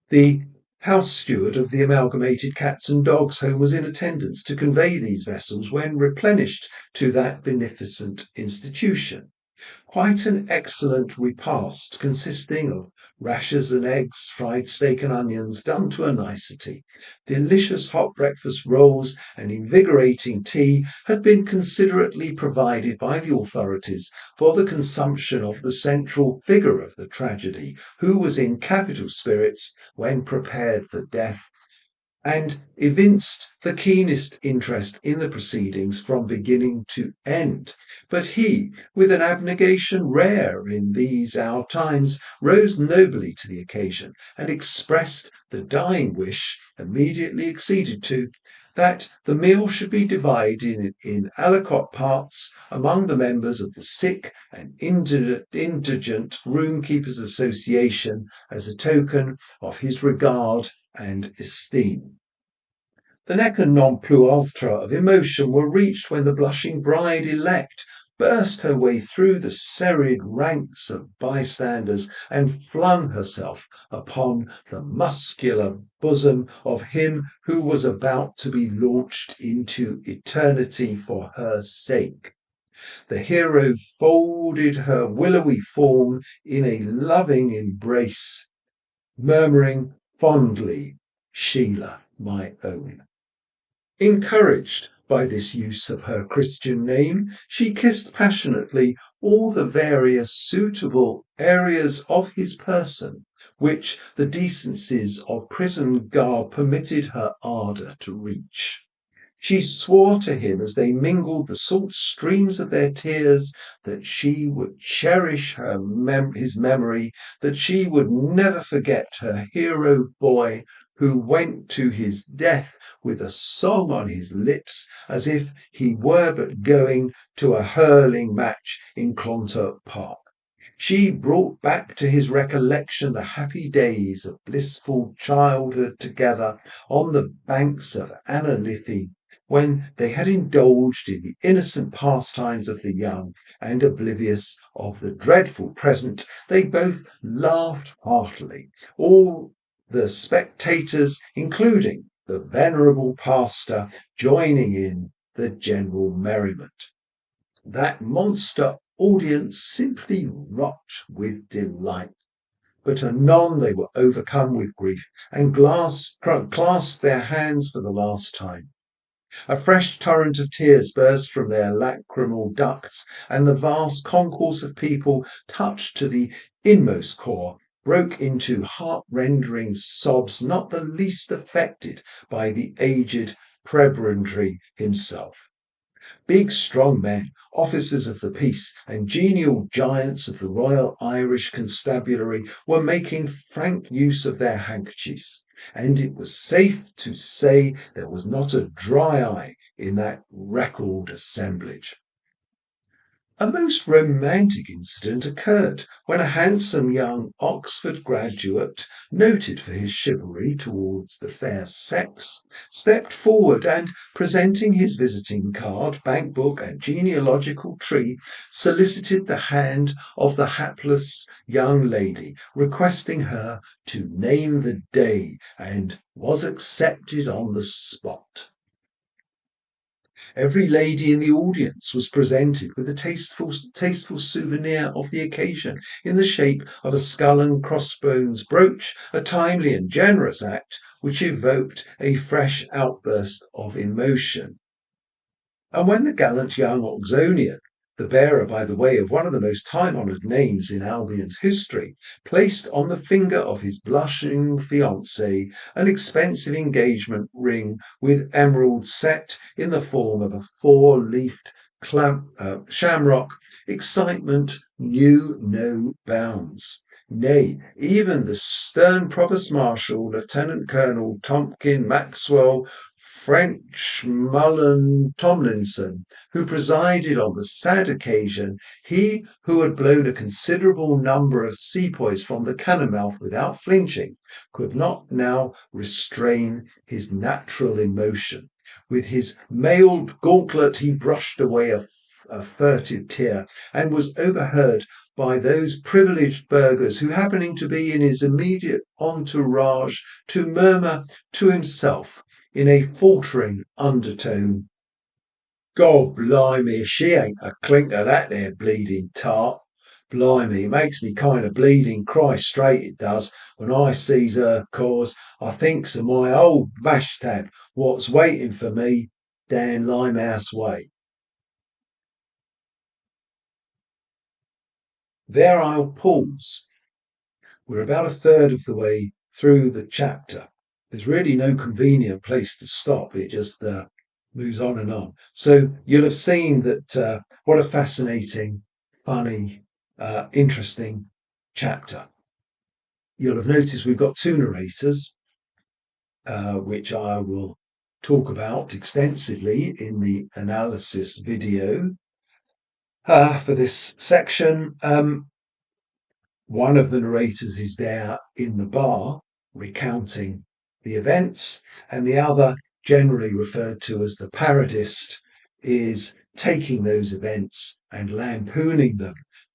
Speaker 1: The house steward of the Amalgamated Cats and Dogs Home was in attendance to convey these vessels when replenished to that beneficent institution. Quite an excellent repast, consisting of rashers and eggs, fried steak and onions done to a nicety, delicious hot breakfast rolls and invigorating tea, had been considerately provided by the authorities for the consumption of the central figure of the tragedy, who was in capital spirits when prepared for death, and evinced the keenest interest in the proceedings from beginning to end. But he, with an abnegation rare in these our times, rose nobly to the occasion, and expressed the dying wish, immediately acceded to, that the meal should be divided in aliquot parts among the members of the Sick and Indigent Roomkeepers' Association as a token of his regard and esteem. The neck and non plus ultra of emotion were reached when the blushing bride-elect burst her way through the serried ranks of bystanders and flung herself upon the muscular bosom of him who was about to be launched into eternity for her sake. The hero folded her willowy form in a loving embrace, murmuring fondly, "Sheila, my own." Encouraged by this use of her Christian name, she kissed passionately all the various suitable areas of his person, which the decencies of prison garb permitted her ardour to reach. She swore to him as they mingled the salt streams of their tears that she would cherish his memory, that she would never forget her hero boy who went to his death with a song on his lips as if he were but going to a hurling match in Clontarf Park. She brought back to his recollection the happy days of blissful childhood together on the banks of Analythi, when they had indulged in the innocent pastimes of the young, and oblivious of the dreadful present, they both laughed heartily, all the spectators, including the venerable pastor, joining in the general merriment. That monster audience simply rocked with delight. But anon they were overcome with grief and clasped their hands for the last time. A fresh torrent of tears burst from their lachrymal ducts, and the vast concourse of people, touched to the inmost core, broke into heart-rending sobs not the least affected by the aged prebendary himself. Big, strong men, officers of the peace, and genial giants of the Royal Irish Constabulary were making frank use of their handkerchiefs, and it was safe to say there was not a dry eye in that record assemblage. A most romantic incident occurred when a handsome young Oxford graduate, noted for his chivalry towards the fair sex, stepped forward and, presenting his visiting card, bank book, and genealogical tree, solicited the hand of the hapless young lady, requesting her to name the day, and was accepted on the spot. Every lady in the audience was presented with a tasteful souvenir of the occasion in the shape of a skull and crossbones brooch, a timely and generous act which evoked a fresh outburst of emotion. And when the gallant young Oxonian, the bearer, by the way, of one of the most time-honoured names in Albion's history, placed on the finger of his blushing fiancée an expensive engagement ring with emeralds set in the form of a four-leafed shamrock, excitement knew no bounds. Nay, even the stern Provost Marshal, Lieutenant Colonel Tompkin Maxwell French Mullen Tomlinson, who presided on the sad occasion, he who had blown a considerable number of sepoys from the cannon mouth without flinching, could not now restrain his natural emotion. With his mailed gauntlet he brushed away a furtive tear, and was overheard by those privileged burghers who, happening to be in his immediate entourage, to murmur to himself in a faltering undertone, "God blimey, if she ain't a clink of that there bleeding tart. Blimey, it makes me kind of bleeding cry straight, it does, when I sees her, 'cause I thinks of my old mash tab what's waiting for me down Limehouse Way." There I'll pause. We're about a third of the way through the chapter. There's really no convenient place to stop. It just moves on and on. So you'll have seen that what a fascinating, funny, interesting chapter. You'll have noticed we've got two narrators, which I will talk about extensively in the analysis video for this section. One of the narrators is there in the bar recounting the events, and the other, generally referred to as the parodist, is taking those events and lampooning them,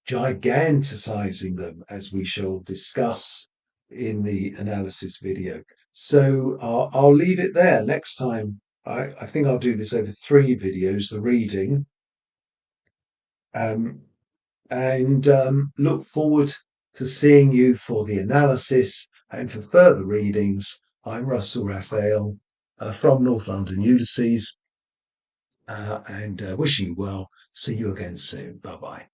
Speaker 1: giganticizing them, as we shall discuss in the analysis video. So I'll leave it there. Next time, I think I'll do this over 3 videos, the reading. And look forward to seeing you for the analysis and for further readings. I'm Russell Raphael from North London Ulysses, and wishing you well. See you again soon. Bye bye.